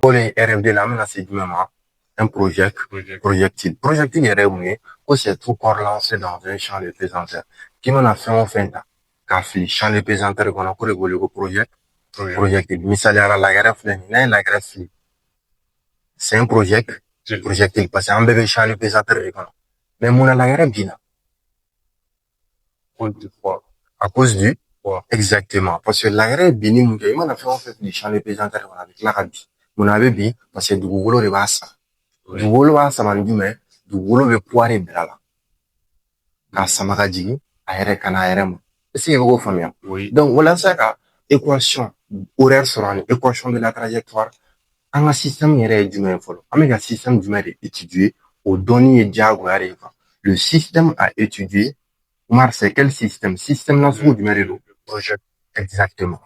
Pour les RFD, là, maintenant, c'est du même, un projectile. Projectile est réuni, que c'est tout corps lancé dans un champ de pesanteur. Qui m'en a fait, on fait, qu'à fli, champ de pesanteur, qu'on a pour le projectile. Misali, la greffe, la greffe, c'est un projectile, parce qu'un bébé champ de pesanteur, mais mon a la greffe, bina. À cause du poids. Exactement. Parce que la greffe, bini, mon gars, il m'en a fait, on fait, du champ de pesanteur, avec la rabi. Mon avait bi, parce que du golo de basa. Dugukolo b'a sama ni jumɛn dugukolo bɛ poids de bila la k'a sama ka jigin a yɛrɛ ka n'a yɛrɛ ma est-ce que i bɛ k'o faamuya donc walasa ka équation horaire sɔrɔ ani équation de la trajectoire an ka système yɛrɛ ye jumɛn ye fɔlɔ an bɛ ka système jumɛn de étudier o dɔnni ye diyagoya de ye quoi le système à étudier Omar c'est quel système na sugu jumɛn de don exactement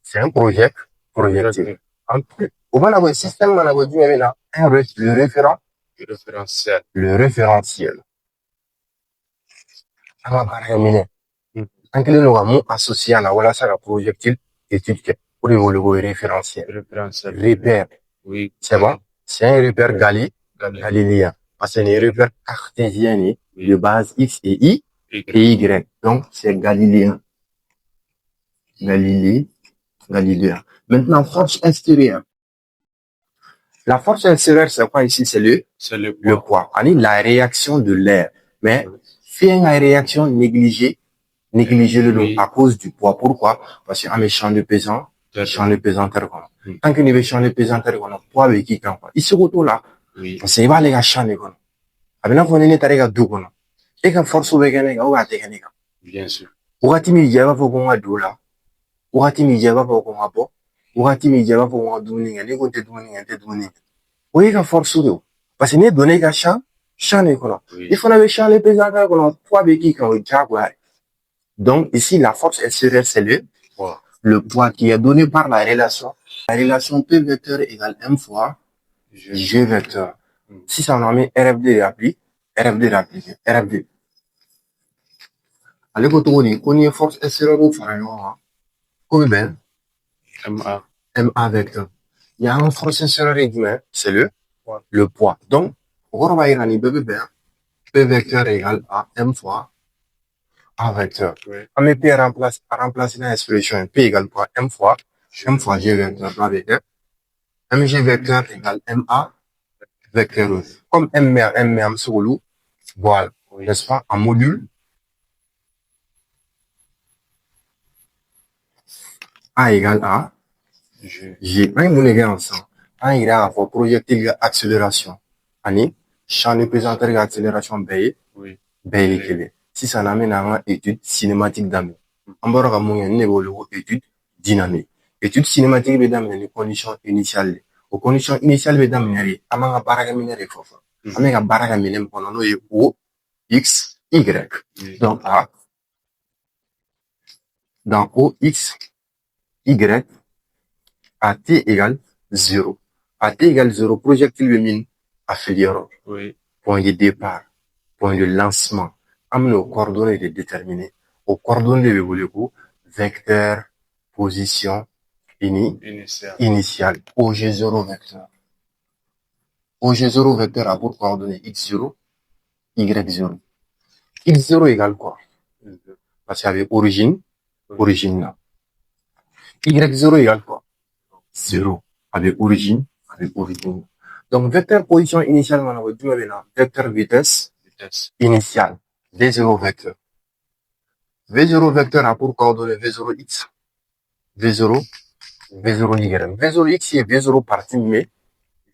c'est un projectile au b'a labɔ système mana bɔ jumɛn bɛ na le référentiel an ka baarakɛminɛ an kɛlen don ka mun associer a la walasa ka projectile étude kɛ o de wele ko référentiel repère c'est bon c'est un repère galiléen parce que c'est un repère cartésien de base x et y donc c'est galiléen maintenant force extérieure. La force extérieure, c'est quoi ici? C'est le poids. La réaction de l'air. Mais, faire une réaction négligée le à cause du poids. Pourquoi? Parce qu'il y a un champ de pesanteur. Tant qu'il y a un champ de pesanteur, poids avec qui quand ici, là. Parce qu'il va aller à champ de pesanteur. Avec qu'on est allé à deux, et quand force ou bien sûr. Ougati mi jaba fo qu'on a deux là. Ougati mi jaba fo qu'on a bon. Ougati mi jaba fo qu'on a douné, ne ko te douné. Oui, ka force de parce que ne donné ka champ de kono. Il faut n'avoir champ les pesanteur kono poids be qui quand jaguar. Donc ici la force extérieure c'est le poids qui est donné par la relation P vecteur égale M fois G vecteur. Si ça on a mis RFD RFD. Allez ko to ni ko ni force extérieure au fara yo ha. Ko ben MA vecteur. Il y a une force extérieure c'est le poids. Donc, on va y aller P vecteur égale à M fois A vecteur. On met P remplacer l'expression P égale quoi? M fois G vecteur. MG vecteur égale MA vecteur. Comme M sur le voilà, n'est-ce pas? En module A égale à G. On est ensemble. Un il a pour projectile accélération. Ani champ de pesanteur accélération B si ça n'amène à une étude cinématique d'amener. En bas de mon étude dynamique. Étude cinématique d'amener les conditions initiales. Aux conditions initiales d'amener à ma baragamine de fofa. À ma baragamine pendant nos O, X, Y. Donc dans O, X, Y, à T égale 0. À T égale 0, projectile de mine affilié. Point de départ, point de lancement. Amener aux coordonnées de déterminer. Aux coordonnées de l'évolution, vecteur, position, initiale. OG0 vecteur. OG0 vecteur a pour coordonnées X0, Y0. X0 égale quoi? Parce qu'il y avait origine là. Y0 égale quoi? 0. Avec origine. Donc, vecteur position initiale, vecteur vitesse initiale. V0 vecteur. V0 vecteur a pour coordonnées V0x, V0y. V0x est V0 partie mais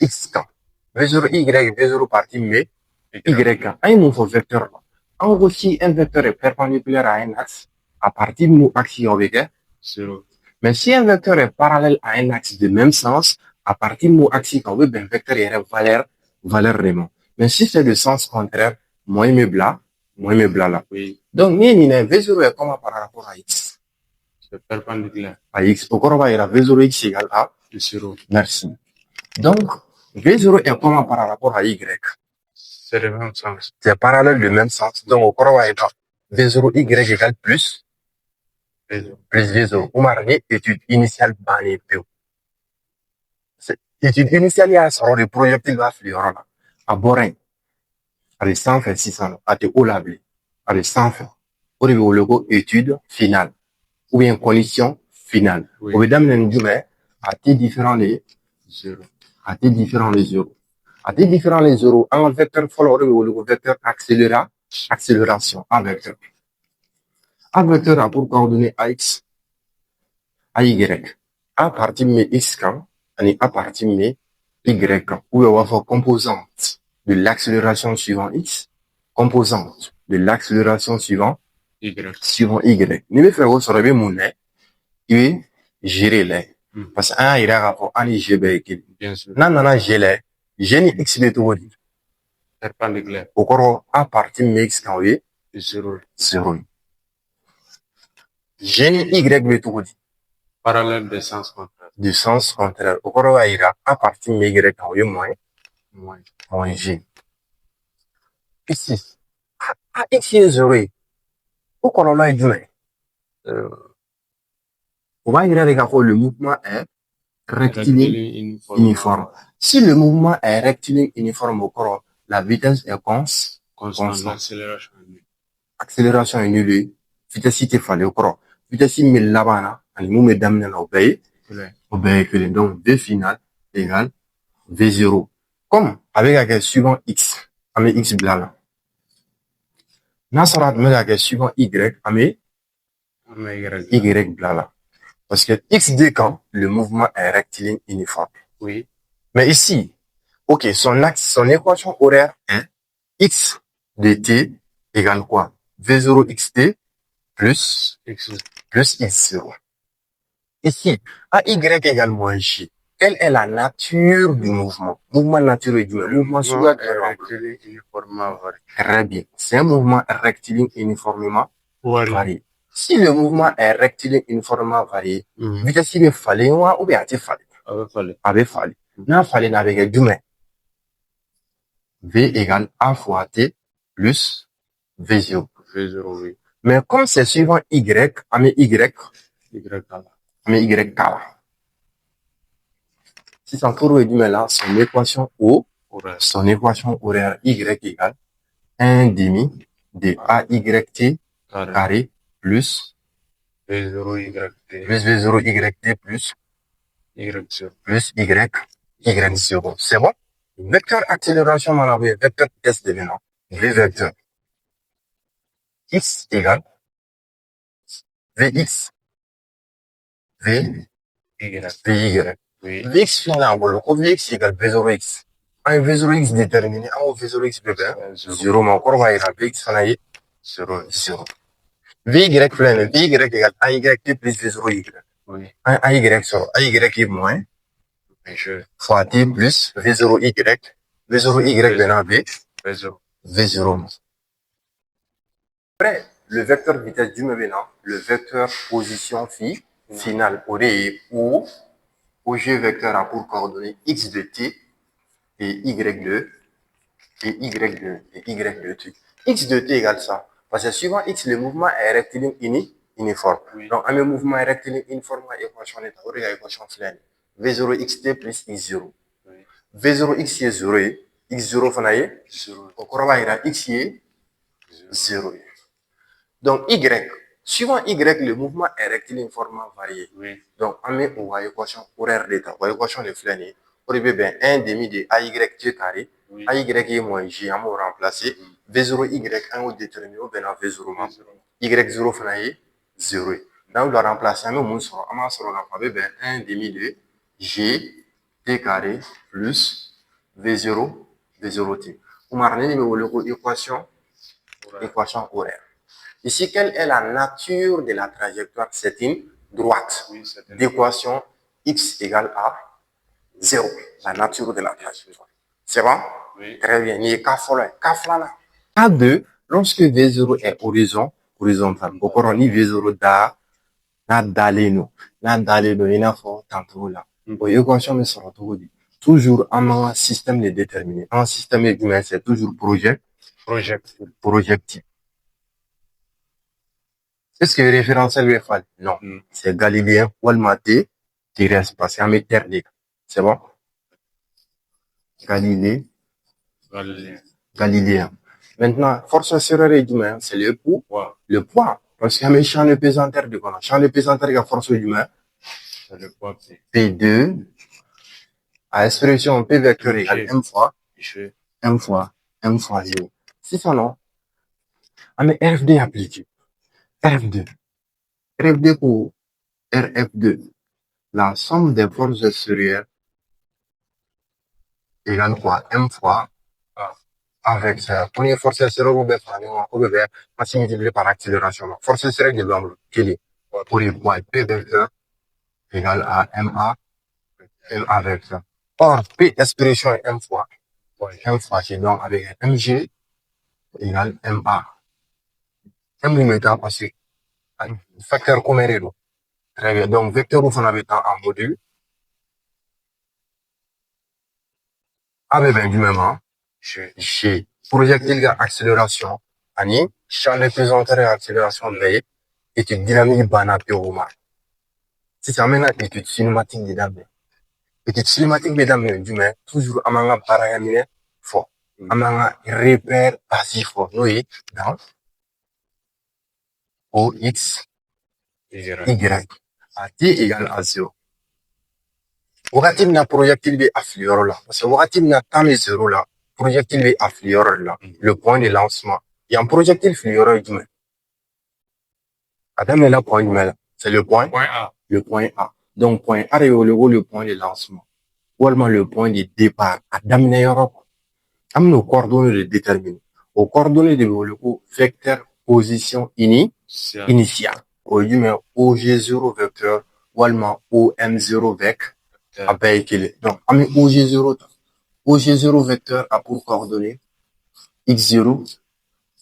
x quand. V0y, V0 partie mais y quand. Un nouveau vecteur. En gros, si un vecteur est perpendiculaire à un axe, à partir de l'axe, il y a 0. Mais si un vecteur est parallèle à un axe de même sens, à partir de l'axe, il y a un vecteur qui a valeur vraiment. Mais si c'est le sens contraire, moins il me bla là. Oui. Donc, V0 est comment par rapport à X? C'est perpendiculaire. À X. Au corps, il y a V0X égale à 0. Merci. Donc, V0 est comment par rapport à Y? C'est le même sens. C'est parallèle du même sens. Donc, au corps, il y a V0Y égale plus Plus V0. Oumarne étude initiale banée peu. Étude initiale, il y a un projectile va fluorant là. À Borin. Allez, 100 fait 600. À te haut labli. Allez, 100 fait. Au niveau logo, étude finale. Ou bien condition finale. Au bout d'un moment, à T différents les zéros. À T différents les zéros. À T différents les zéros, un vecteur follow le vecteur accélération, un vecteur. Un vecteur a pour coordonnées AX, AY. À partir de X quand, et à partir de Y quand, où on va faire composante de l'accélération suivant X, composante de l'accélération suivant Y. Ni be fɛ o sɔrɔ i bɛ mun lɛ i bɛ gérer lɛ parce que an y'a yira k'a fɔ an ni G bɛɛ ye kelen n'an nana G lɛ G ni X bɛ cogo di perpendiculaire o kɔrɔ a partir min bɛ X kan o ye zéro ye G ni Y bɛ cogo di parallèle de sens contraire o kɔrɔ b'a yira a partir min bɛ Y kan o ye moins G ici a X ye zéro ye o kɔlɔlɔ ye jumɛn on va dire que le mouvement est rectiligne uniforme. Si le mouvement est rectiligne uniforme au corps, la vitesse est constante. Accélération est nulle. Vitesse est fallait au corps. Vitesse est là-bas, et nous me damnons au pays. Donc, V final égale V0. Comme avec la question suivant X, avec X blanc. Nasrat avec la question suivant Y, avec Y blanc. Parce que X décant, le mouvement est rectiligne uniforme. Oui. Mais ici, ok, son équation horaire est X de T égale quoi? V0 XT plus X0. Ici, AY égale moins J. Quelle est la nature du mouvement? Mouvement naturel du mouvement rectiligne uniformément varié. Très bien. C'est un mouvement rectiligne uniformément varié. Si le mouvement est rectiligne uniformément varié, vitesse il fallait ou bien il fallait. Avait fallu. N'a fallu avec du mais. V égale A fois T plus V0. V0, oui. Mais comme c'est suivant Y, on met Y. On met Y là. Si son cours est du mais là, son équation horaire Y égale 1 demi de AYT carré plus V0YT plus Y0. C'est bon? Vecteur accélération, on a vecteur S devenant V vecteur X égale Vx Vy. Vx final, Vx égale V0X. Un V0X déterminé, un V0X bébé, 0, mais encore, on va y avoir Vx final, 0. Vy plein, Vy égale AYT plus V0Y. Oui. Un AY sur AY est moins fois T plus V0Y. V0Y venant V. V0. Après, le vecteur vitesse du maintenant, le vecteur position finale, ou OG vecteur a pour coordonnées X de T et Y de T. X de T égale ça. Parce que suivant X, le mouvement est rectiligne uniforme. Oui. Donc, un mouvement est rectiligne uniforme, équation est équation pleine. V0XT plus X0. Oui. V0X est 0, X0 fanaye 0. Au courant, il y a X est 0. Donc, Y, suivant Y, le mouvement est rectiligne uniformément varié. Oui. Donc, on met une équation horaire d'état, une équation de flaine. Pour y bien 1 demi de AYT carré, oui. AY est moins J, on va remplacer. V0Y, on va déterminer, on va V0. Y0 fanaye 0. Donc, on doit remplacer, on va 1 demi de G T carré plus V0 T. On va retenir l'équation horaire. Ici, quelle est la nature de la trajectoire? C'est une droite. Oui, d'équation x égale à 0. La nature de la trajectoire. C'est bon? Oui. Très bien. Il y a K2, lorsque V0 est horizontal, au courant ni V0 n'a daleno, il n'a pas tantôt là. L'équation me sera toujours en système de déterminé. En système humain, c'est toujours projectif. Est-ce que référentiel est fallu? Non. C'est galiléen, walmaté, terrestre, parce qu'il y a mes terres. C'est bon? Galiléen. Maintenant, force sérieuse humaine, c'est le poids. Le poids. Parce qu'il y a mes champs de pesanteur de quoi? Champ de pesanteur, il y a force humaine. C'est le poids P2. À expression P vecteur égale M fois 0. C'est ça, non? Ah, mais RFD appliqué. RF2. RF2 pour RF2. La somme des forces extérieures égale quoi? M fois avec ça. Première force extérieure, on va multiplier par accélération. Force extérieure de l'angle, quel est? Pour les poids P vecteur égale à MA, M avec ça. Or, P expression est M fois, c'est donc avec MG égale MA. M limita parce que facteur commun. Très bien. Donc, vecteur où on avait en module. Avec du même, G. Projectile accélération. Ani, champ de pesanteur et accélération veille. Étude dynamique banapé au mar. Si ça amène à étude cinématique des dames. Étude cinématique des dames, du même, toujours à manga paragamine fort. À manga repère passif fort. Oui, dans O, X, Y. À T égale à 0. Wakati na projectile be affluer là. Parce que wakati na temps de 0 là, projectile be affluer là. Le point de lancement. Il y a un projectile flueur du même. Adam est là, point du même. C'est le point A. Le point A. Donc, point A est le point de lancement. Ou alors le point de départ. Adam est Europe. Am nos coordonnées de déterminer. Aux coordonnées de le vecteur position initiale. Au du OG0 vecteur. Ou alors OM0 vecteur. Donc, OG0 vecteur a pour coordonnées X0,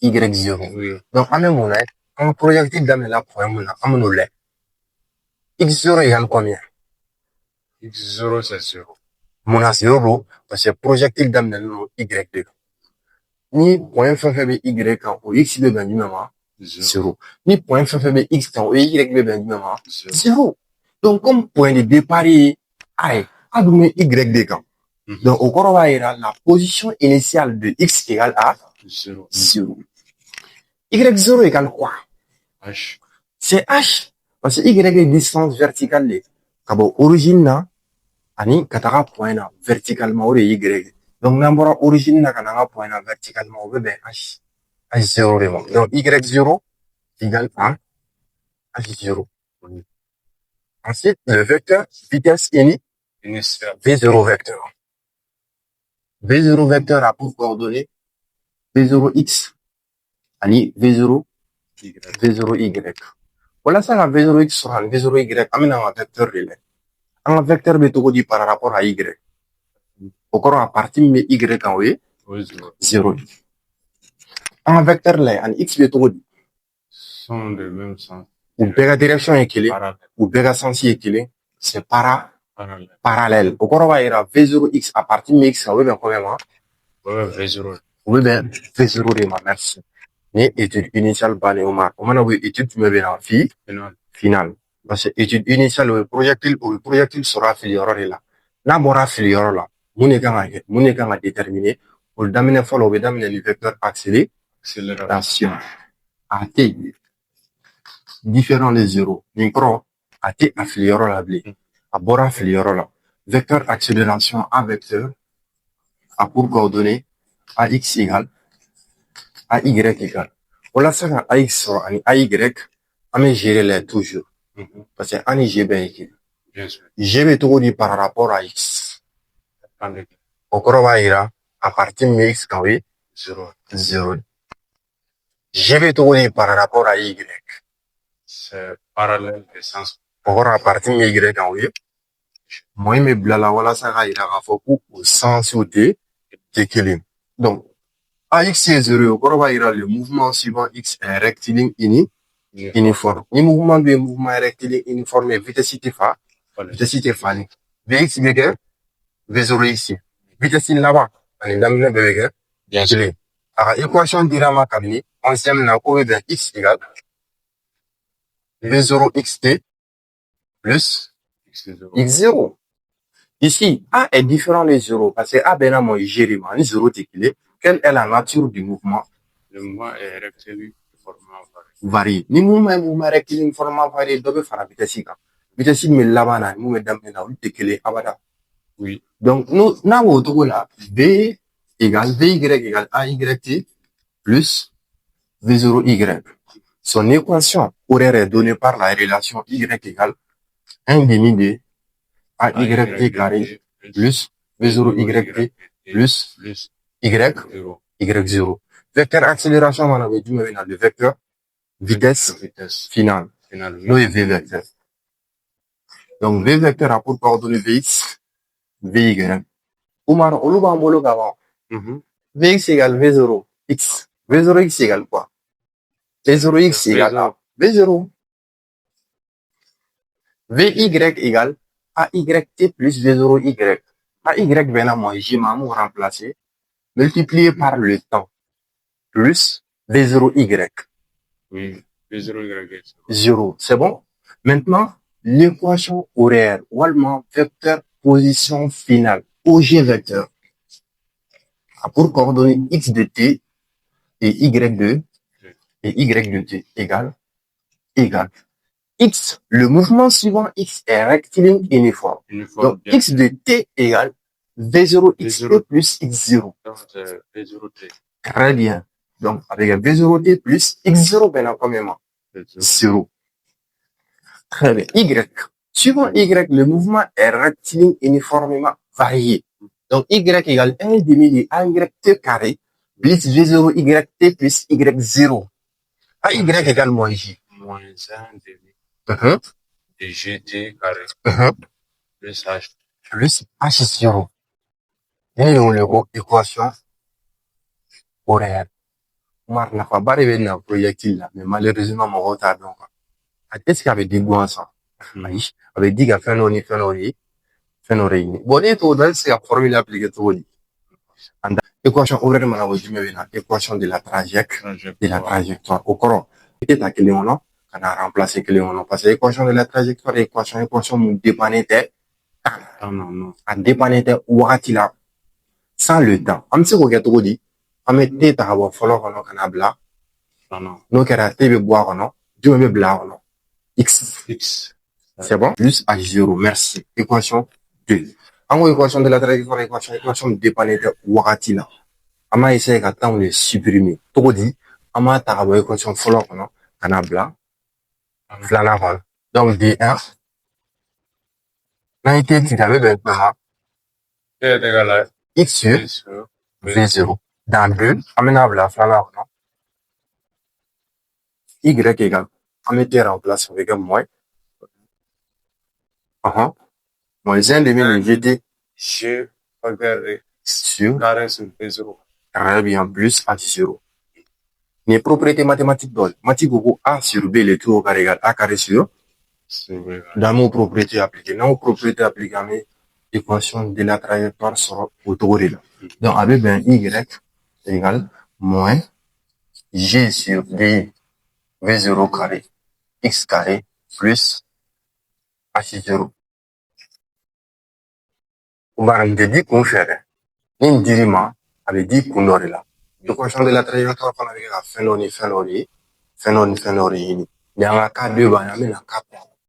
Y0. Oui. Donc, on projectile dans la point, X0 égale combien? X0, c'est 0. Mon a 0, parce que projectile dans le Y2. Ni point faible Y quand au X de ben du même 0. Ni point faible X quand au Y de ben du même 0. Donc, comme point de départ est à donner Y de quand. Donc, au corps, la position initiale de X égale à 0. Y0 égale quoi? H. C'est H. Parce que Y est distance verticale. Kabo origine na, ani kataka point na verticalement ou Y. Donc, n'importe origine na kananga point na verticalement ou ben H. H0 de bon. Donc, Y0 égale à H0. Ensuite, le vecteur vitesse initiale. V0 vecteur. V0 vecteur a pour coordonnées V0x, ani V0, V0y. Voilà ça, la V0x sera un V0y, amène un vecteur relais. Un vecteur bétogo dit par rapport à Y. Encore à partir de Y en oui, 0. Un vecteur là, un X bétogo dit. Sont de même sens. Ou béga direction équilibrée, ou béga sens équilibré, c'est parallèle. Encore à ira V0x à partir de X, oui, ben, combien, V0. Oui, ben, V0 de ma merci. Ni étude initiale, ban et omar. On a vu étude, tu me viens en finale. Parce que étude initiale, le projectile sera filioré là. N'a pas filioré là. Mon égal déterminé. Pour le dominer follow, le dominer le vecteur accélération. AT. Différent les zéros. Micro, AT affilioré là, blé. À bord affilioré là. Vecteur accélération A vecteur. A pour coordonnées AX égale AY égale. Voilà ça, AX sera AY, on va gérer les toujours. Parce que on est GB. GB tout dit par rapport à X. Au corps ira à partir de X quand oui, 0. GB tout dit par rapport à Y. C'est parallèle de sens. Au corps à partir de Y quand oui. Moi, mes blala, voilà ça, ira à focus au sens où t'es équilibre. Donc, AX est 0, au corps ira le mouvement suivant X est rectiligne uniforme. Ni mouvement de mouvement rectiligne uniforme et vitesse fa. VX béguer, V0 ici. Vitesse là-bas. On est dans le béguer. Bien sûr. Alors, équation dira ma cabine. On s'aime là, où X égale V0 xt plus x0. Ici, A est différent de 0 parce que A ben moi gérer man 0 t'équilibre. Quelle est la nature du mouvement? Le mouvement est rectiligne format varié. Ni mouvement rectiligne format varié doit faire vitesse ka. Vitesse mais là-bas na mouvement d'amener na t'équilibre abada. Oui. Donc nous na wo to là V égale Vy égale AYT plus V0Y. Son équation horaire est donnée par la relation Y égale 1 demi de AYT carré plus V0YT plus Y0. Vecteur accélération, on avait dit, le vecteur vitesse finale. Nous, V vecteur. Donc, V vecteur a pour coordonner Vx, Vy. Oumar, on l'a embolo avant. Vx égale V0, X. V0X égale quoi? V0X égale A. V0. Vy égale AYT plus V0Y. AY vient à moi, j'ai m'en remplacer, multiplié par le temps, plus V0Y. Oui, V0Y. 0. C'est bon? Maintenant, l'équation horaire, ou allemand, vecteur position finale, OG vecteur, a pour coordonner X de T et Y de, T égale. X, le mouvement suivant X est rectiligne uniforme. Donc, bien. X de T égale V0XT plus X0. V0T. Très bien. Donc, avec un V0T plus X0, ben, premièrement. 0. Très bien. Y. Suivant Y, le mouvement est rectiligne uniformément varié. Donc, Y égale 1 demi de AYT carré plus V0YT plus Y0. AY égale moins J. Moins 1 demi. De GT carré. Plus H. Plus H0. Et l'équation horaire. Omar n'a pas arrivé dans le projectile là, mais malheureusement, mon retard donc. Est-ce qu'il y avait des goûts ensemble? Oui. Avait dit qu'il y a fait un réuni. Bon, et tout, c'est la formule appliquée tout le monde. Équation horaire, on a équation de la trajectoire. Au courant. Et ta clé on a remplacé clé on parce que équation de la trajectoire, équation, dépendait non. A dépendait ouati là. Sans le temps. Am se ko keto di. Amete ta bo follow kono kana bla. Non. No kera tebe bois kono. Dieu me bla kono. X. C'est bon? Plus H0. Merci. Équation 2. En gros, équation de la trajectoire, équation dépendait ouati là. Ama essaye ka temps de supprimer. Toko di. Ama ta bo équation follow kono kana bla. Flana kono. Donc D1. N'a été tu avais maintenant. X sur V0. Dans 2, amenable la flana, non? Y égale, on mettait en place avec un moins. Moins 1 demi de GT. Sur carré sur V0. Très bien, plus H0. Les propriétés mathématiques d'ol. Mathématiques A sur B, le tout au carré égale A carré sur. Dans nos propriétés appliquées. Dans nos propriétés appliquées, l'équation de la trajectoire sera autour de là. Donc, avec un Y égale moins G sur D V0 carré X carré plus H0. On va dit qu'on fait. Une dirima avait dit qu'on aurait là. L'équation de la trajectoire qu'on avait à fin d'année. Il y a un cas de banane, un cas